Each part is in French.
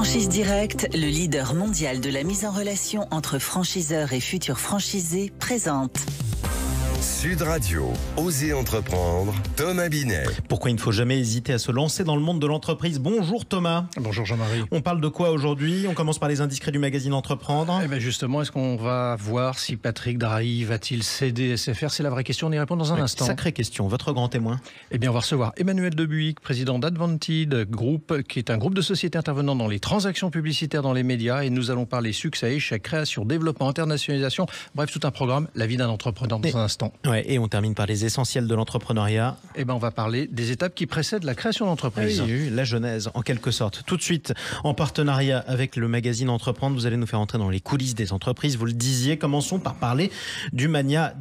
Franchise Direct, le leader mondial de la mise en relation entre franchiseurs et futurs franchisés, présente Sud Radio, Osez entreprendre, Thomas Binet. Pourquoi il ne faut jamais hésiter à se lancer dans le monde de l'entreprise. Bonjour Thomas. Bonjour Jean-Marie. On parle de quoi aujourd'hui? On commence par les indiscrets du magazine Entreprendre. Eh bien justement, est-ce qu'on va voir si Patrick Drahi va-t-il céder SFR? C'est la vraie question, on y répond dans un instant. Sacrée question, votre grand témoin? Eh bien on va recevoir Emmanuel de Buick, président d'Advanted Group, qui est un groupe de sociétés intervenant dans les transactions publicitaires dans les médias, et nous allons parler succès, échec, création, développement, internationalisation, bref tout un programme, la vie d'un entrepreneur dans un instant. Ouais, et on termine par les essentiels de l'entrepreneuriat. Eh bien on va parler des étapes qui précèdent la création d'entreprise. Oui, la genèse en quelque sorte. Tout de suite, en partenariat avec le magazine Entreprendre, vous allez nous faire entrer dans les coulisses des entreprises. Vous le disiez, commençons par parler du mania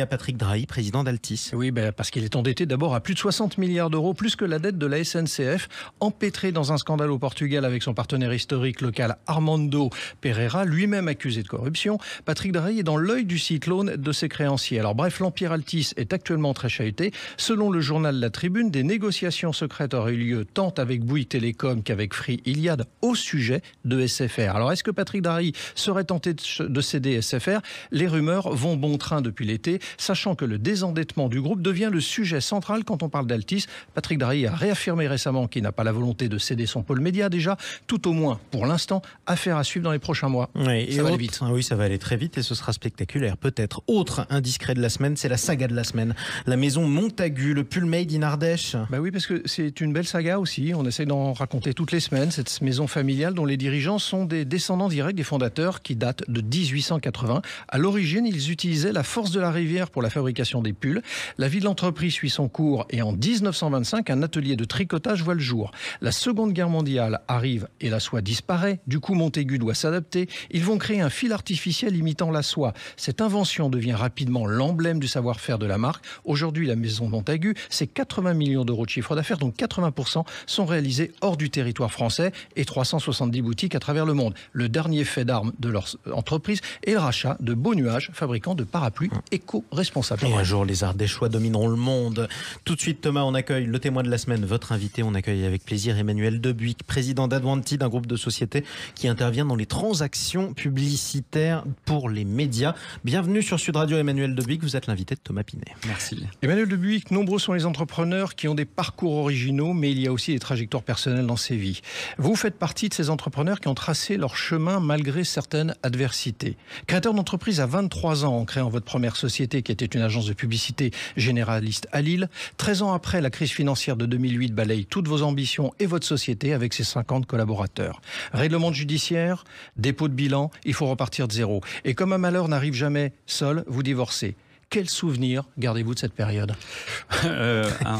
Patrick Drahi, président d'Altis. Oui, parce qu'il est endetté d'abord à plus de 60 milliards d'euros, plus que la dette de la SNCF, empêtré dans un scandale au Portugal avec son partenaire historique local Armando Pereira, lui-même accusé de corruption. Patrick Drahi est dans l'œil du cyclone de ses créanciers. Alors bref, l'empire Altis est actuellement très chahuté. Selon le journal La Tribune, des négociations secrètes auraient eu lieu tant avec Bouygues Télécom qu'avec Free Iliad au sujet de SFR. Alors est-ce que Patrick Drahi serait tenté de céder SFR? Les rumeurs vont bon train depuis l'été, sachant que le désendettement du groupe devient le sujet central quand on parle d'Altis. Patrick Drahi a réaffirmé récemment qu'il n'a pas la volonté de céder son pôle média déjà, tout au moins pour l'instant, affaire à suivre dans les prochains mois. Oui, ça va aller vite. Oui, ça va aller très vite et ce sera spectaculaire. Peut-être. Autre indiscret de la semaine, c'est la saga de la semaine. La maison Montagu, le pull made in Ardèche. Oui, parce que c'est une belle saga aussi. On essaie d'en raconter toutes les semaines. Cette maison familiale dont les dirigeants sont des descendants directs des fondateurs qui datent de 1880. À l'origine, ils utilisaient la force de la rivière pour la fabrication des pulls. La vie de l'entreprise suit son cours et en 1925, un atelier de tricotage voit le jour. La Seconde Guerre mondiale arrive et la soie disparaît. Du coup, Montagu doit s'adapter. Ils vont créer un fil artificiel imitant la soie. Cette invention devient rapidement l'emblème du savoir-faire de la marque. Aujourd'hui, la maison Montagu, c'est 80 millions d'euros de chiffre d'affaires, donc 80% sont réalisés hors du territoire français et 370 boutiques à travers le monde. Le dernier fait d'armes de leur entreprise est le rachat de Beau Nuage, fabricant de parapluies éco-responsables. Et un jour, les Ardéchois domineront le monde. Tout de suite, Thomas, on accueille le témoin de la semaine, votre invité. On accueille avec plaisir Emmanuel de Buick, président d'Advanted, un groupe de sociétés qui intervient dans les transactions publicitaires pour les médias. Bienvenue sur Sud Radio, Emmanuel de Buick. Vous êtes l'invité de Thomas Pinet. Merci. Emmanuel de Buick, nombreux sont les entrepreneurs qui ont des parcours originaux, mais il y a aussi des trajectoires personnelles dans ces vies. Vous faites partie de ces entrepreneurs qui ont tracé leur chemin malgré certaines adversités. Créateur d'entreprise à 23 ans en créant votre première société qui était une agence de publicité généraliste à Lille, 13 ans après, la crise financière de 2008 balaye toutes vos ambitions et votre société avec ses 50 collaborateurs. Règlement judiciaire, dépôt de bilan, il faut repartir de zéro. Et comme un malheur n'arrive jamais seul, vous divorcez. Quel souvenir gardez-vous de cette période?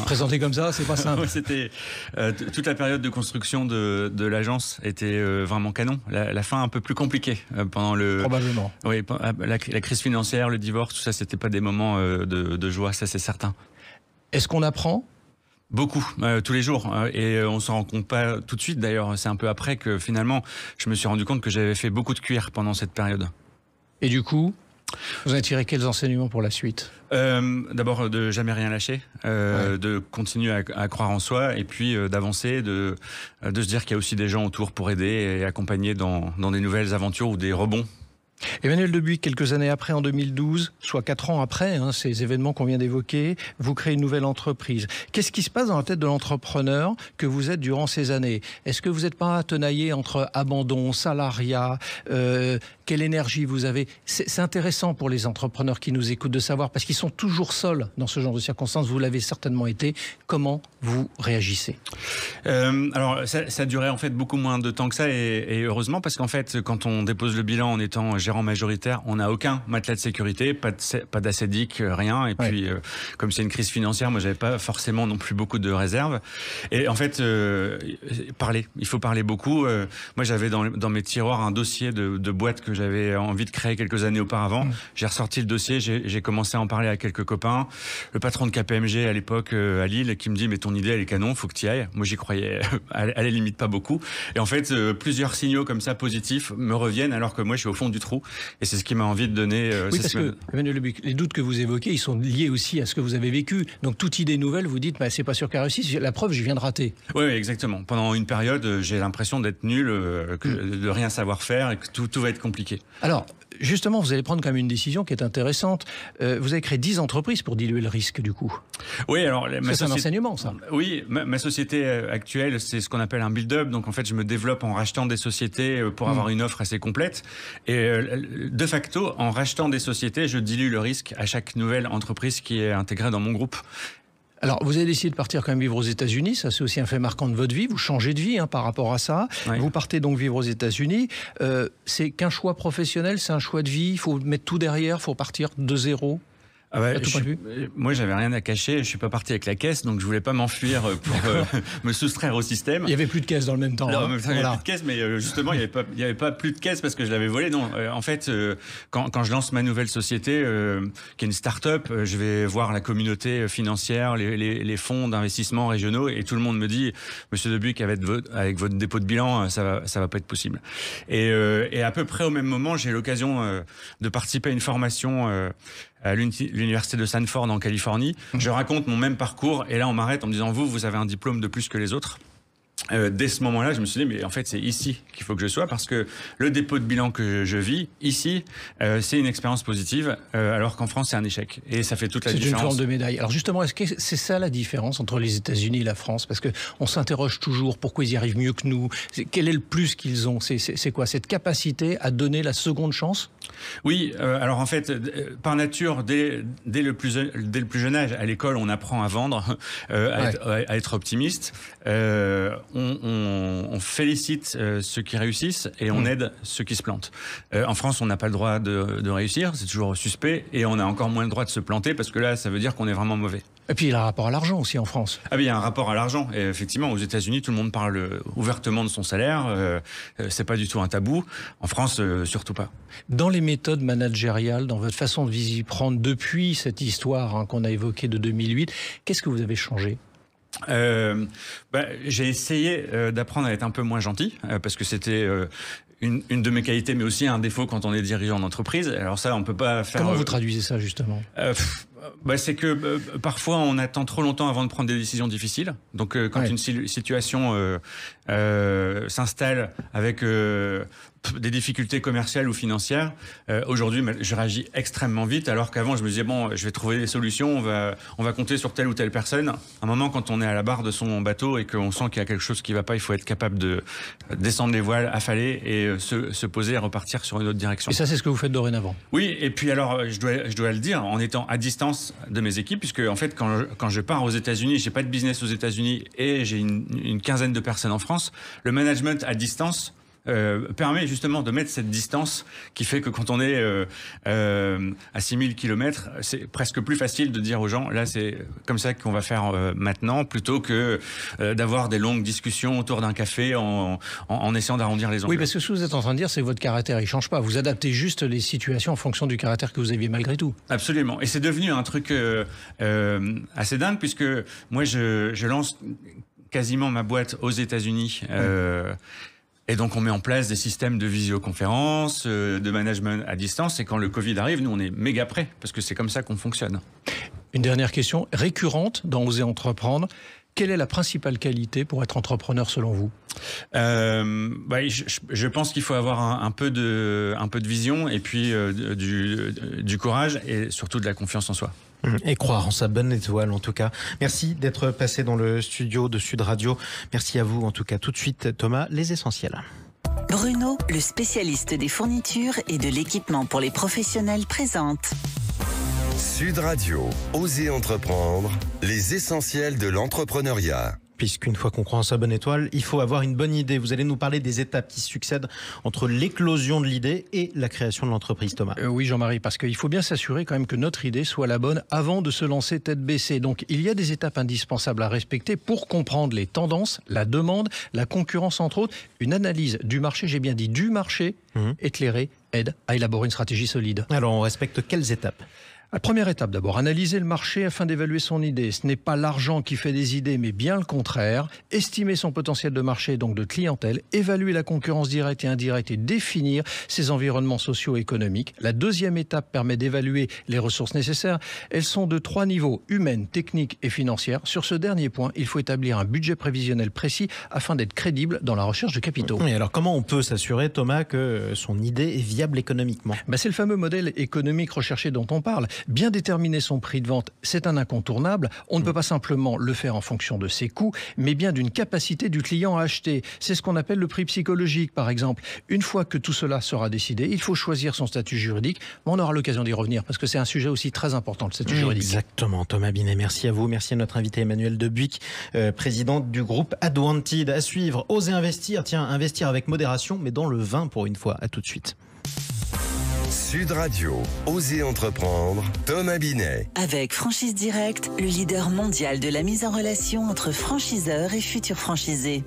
Présenté comme ça, c'est pas simple. C'était toute la période de construction de l'agence était vraiment canon. La fin un peu plus compliquée pendant le. Probablement. Oui, la crise financière, le divorce, tout ça, c'était pas des moments de joie, ça c'est certain. Est-ce qu'on apprend? Beaucoup, tous les jours, et on s'en rend compte pas tout de suite. D'ailleurs, c'est un peu après que finalement, je me suis rendu compte que j'avais fait beaucoup de cuir pendant cette période. Et du coup, vous avez tiré quels enseignements pour la suite? D'abord de jamais rien lâcher, de continuer à croire en soi, et puis d'avancer, de se dire qu'il y a aussi des gens autour pour aider et accompagner dans des nouvelles aventures ou des rebonds. Emmanuel de Buick, quelques années après, en 2012, soit 4 ans après ces événements qu'on vient d'évoquer, vous créez une nouvelle entreprise. Qu'est-ce qui se passe dans la tête de l'entrepreneur que vous êtes durant ces années? Est-ce que vous n'êtes pas tenaillé entre abandon, salariat, quelle énergie vous avez? C'est intéressant pour les entrepreneurs qui nous écoutent de savoir, parce qu'ils sont toujours seuls dans ce genre de circonstances. Vous l'avez certainement été. Comment vous réagissez? Alors, ça durait en fait beaucoup moins de temps que ça, et heureusement, parce qu'en fait, quand on dépose le bilan en étant gérant majoritaire, on n'a aucun matelas de sécurité, pas d'assédic, rien. Et puis, comme c'est une crise financière, moi, j'avais pas forcément non plus beaucoup de réserves. Et en fait, il faut parler beaucoup. Moi, j'avais dans mes tiroirs un dossier de boîtes que j'avais envie de créer quelques années auparavant. J'ai ressorti le dossier, j'ai commencé à en parler à quelques copains. Le patron de KPMG à l'époque à Lille qui me dit mais ton idée elle est canon, faut que tu y ailles. Moi j'y croyais à la limite pas beaucoup. Et en fait plusieurs signaux comme ça positifs me reviennent alors que moi je suis au fond du trou. Et c'est ce qui m'a envie de donner. Oui, parce que Emmanuel Lebuc, les doutes que vous évoquez, ils sont liés aussi à ce que vous avez vécu. Donc toute idée nouvelle, vous dites, c'est pas sûr qu'elle réussisse. La preuve, je viens de rater. Oui, exactement. Pendant une période, j'ai l'impression d'être nul, de rien savoir faire et que tout va être compliqué. Alors, justement, vous allez prendre quand même une décision qui est intéressante. Vous avez créé 10 entreprises pour diluer le risque, du coup. Oui, alors... C'est un enseignement, ça. Oui, ma société actuelle, c'est ce qu'on appelle un build-up. Donc, en fait, je me développe en rachetant des sociétés pour avoir une offre assez complète. Et de facto, en rachetant des sociétés, je dilue le risque à chaque nouvelle entreprise qui est intégrée dans mon groupe. Alors, vous avez décidé de partir quand même vivre aux États-Unis. Ça, c'est aussi un fait marquant de votre vie. Vous changez de vie par rapport à ça. Oui. Vous partez donc vivre aux États-Unis. C'est qu'un choix professionnel, c'est un choix de vie. Il faut mettre tout derrière, il faut partir de zéro. Ah ouais, moi, j'avais rien à cacher. Je suis pas parti avec la caisse, donc je voulais pas m'enfuir pour me soustraire au système. Il y avait plus de caisse dans le même temps. Non, il y avait plus de caisse, mais justement, il y avait pas plus de caisse parce que je l'avais volé. Non, en fait, quand je lance ma nouvelle société, qui est une start-up, je vais voir la communauté financière, les fonds d'investissement régionaux, et tout le monde me dit, Monsieur Lebuc, avec votre dépôt de bilan, ça va pas être possible. Et à peu près au même moment, j'ai l'occasion de participer à une formation à l'université de Stanford en Californie. Je raconte mon même parcours et là on m'arrête en me disant vous avez un diplôme de plus que les autres. Dès ce moment-là, je me suis dit, mais en fait, c'est ici qu'il faut que je sois parce que le dépôt de bilan que je vis ici, c'est une expérience positive, alors qu'en France, c'est un échec. Et ça fait toute la différence. C'est une forme de médaille. Alors justement, est-ce que c'est ça la différence entre les États-Unis et la France? Parce que on s'interroge toujours pourquoi ils y arrivent mieux que nous. Quel est le plus qu'ils ont? C'est quoi cette capacité à donner la seconde chance? Oui, alors en fait, par nature, dès le plus jeune âge, à l'école, on apprend à vendre, à être optimiste. On félicite ceux qui réussissent et on aide ceux qui se plantent. En France, on n'a pas le droit de réussir, c'est toujours suspect, et on a encore moins le droit de se planter parce que là, ça veut dire qu'on est vraiment mauvais. Et puis il y a un rapport à l'argent aussi en France. Ah oui, il y a un rapport à l'argent. Et effectivement, aux États-Unis, tout le monde parle ouvertement de son salaire. C'est pas du tout un tabou. En France, surtout pas. Dans les méthodes managériales, dans votre façon de vous y prendre depuis cette histoire qu'on a évoquée de 2008, qu'est-ce que vous avez changé? J'ai essayé d'apprendre à être un peu moins gentil parce que c'était une de mes qualités, mais aussi un défaut quand on est dirigeant d'entreprise. Alors ça, on peut pas faire... Comment vous traduisez ça justement? C'est que parfois on attend trop longtemps avant de prendre des décisions difficiles. Donc quand une situation s'installe avec des difficultés commerciales ou financières, aujourd'hui je réagis extrêmement vite, alors qu'avant je me disais je vais trouver des solutions, on va compter sur telle ou telle personne. À un moment, quand on est à la barre de son bateau et qu'on sent qu'il y a quelque chose qui va pas, il faut être capable de descendre les voiles, affaler et se poser et repartir sur une autre direction. Et ça, c'est ce que vous faites dorénavant? Oui, et puis alors je dois le dire, en étant à distance de mes équipes, puisque en fait quand je pars aux États-Unis, j'ai pas de business aux États-Unis et j'ai une quinzaine de personnes en France, le management à distance permet justement de mettre cette distance qui fait que quand on est à 6000 km, c'est presque plus facile de dire aux gens, là c'est comme ça qu'on va faire maintenant, plutôt que d'avoir des longues discussions autour d'un café en essayant d'arrondir les angles. Oui, parce que ce que vous êtes en train de dire, c'est que votre caractère, il change pas. Vous adaptez juste les situations en fonction du caractère que vous aviez malgré tout. Absolument. Et c'est devenu un truc assez dingue, puisque moi je lance quasiment ma boîte aux États-Unis. Et donc, on met en place des systèmes de visioconférence, de management à distance. Et quand le Covid arrive, nous, on est méga prêts, parce que c'est comme ça qu'on fonctionne. Une dernière question récurrente dans Oser entreprendre. Quelle est la principale qualité pour être entrepreneur selon vous? Je pense qu'il faut avoir un peu de vision et puis du courage et surtout de la confiance en soi. Et croire en sa bonne étoile, en tout cas. Merci d'être passé dans le studio de Sud Radio. Merci à vous, en tout cas. Tout de suite, Thomas, les essentiels. Bruno, le spécialiste des fournitures et de l'équipement pour les professionnels, présente. Sud Radio, Oser entreprendre, les essentiels de l'entrepreneuriat. Puisqu'une fois qu'on croit en sa bonne étoile, il faut avoir une bonne idée. Vous allez nous parler des étapes qui succèdent entre l'éclosion de l'idée et la création de l'entreprise, Thomas. Oui, Jean-Marie, parce qu'il faut bien s'assurer quand même que notre idée soit la bonne avant de se lancer tête baissée. Donc, il y a des étapes indispensables à respecter pour comprendre les tendances, la demande, la concurrence, entre autres. Une analyse du marché, j'ai bien dit du marché, éclairée, aide à élaborer une stratégie solide. Alors, on respecte quelles étapes ? La première étape d'abord, analyser le marché afin d'évaluer son idée. Ce n'est pas l'argent qui fait des idées, mais bien le contraire. Estimer son potentiel de marché, donc de clientèle, évaluer la concurrence directe et indirecte et définir ses environnements socio-économiques. La deuxième étape permet d'évaluer les ressources nécessaires. Elles sont de 3 niveaux, humaines, techniques et financières. Sur ce dernier point, il faut établir un budget prévisionnel précis afin d'être crédible dans la recherche de capitaux. Et alors comment on peut s'assurer, Thomas, que son idée est viable économiquement ? C'est le fameux modèle économique recherché dont on parle. Bien déterminer son prix de vente, c'est un incontournable. On ne peut pas simplement le faire en fonction de ses coûts, mais bien d'une capacité du client à acheter. C'est ce qu'on appelle le prix psychologique, par exemple. Une fois que tout cela sera décidé, il faut choisir son statut juridique. On aura l'occasion d'y revenir, parce que c'est un sujet aussi très important, le statut juridique. Exactement, Thomas Binet. Merci à vous. Merci à notre invité Emmanuel De Buick, président du groupe Adwanted. À suivre, Osez investir. Tiens, investir avec modération, mais dans le vin pour une fois. À tout de suite. Sud Radio, Osez entreprendre, Thomas Binet. Avec Franchise Direct, le leader mondial de la mise en relation entre franchiseurs et futurs franchisés.